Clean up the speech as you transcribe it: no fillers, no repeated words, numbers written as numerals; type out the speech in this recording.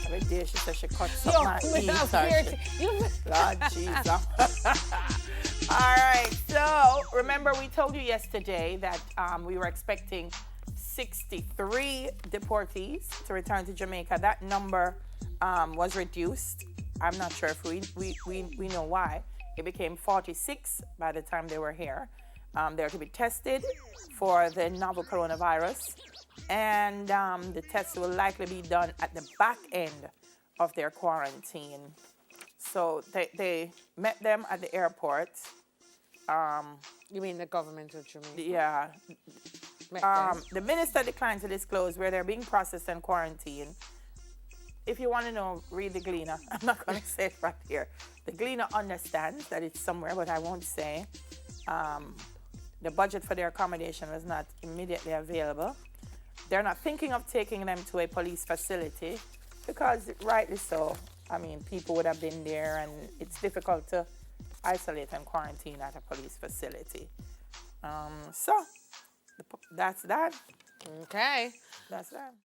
Every day she says she cuts up my me eat. not So scared. Lord Jesus. All right. So remember, we told you yesterday that we were expecting 63 deportees to return to Jamaica. That number was reduced. I'm not sure if we know why. It became 46 by the time they were here. They are to be tested for the novel coronavirus, and the tests will likely be done at the back end of their quarantine. So they met them at the airport. You mean the government of Jamaica? Yeah. Met them. The minister declined to disclose where they're being processed and quarantined. If you want to know, read the Gleaner. I'm not going to say it right here. The Gleaner understands that it's somewhere, but I won't say. The budget for their accommodation was not immediately available. They're not thinking of taking them to a police facility because, rightly so, I mean, people would have been there and it's difficult to isolate and quarantine at a police facility. So, that's that. Okay. That's that.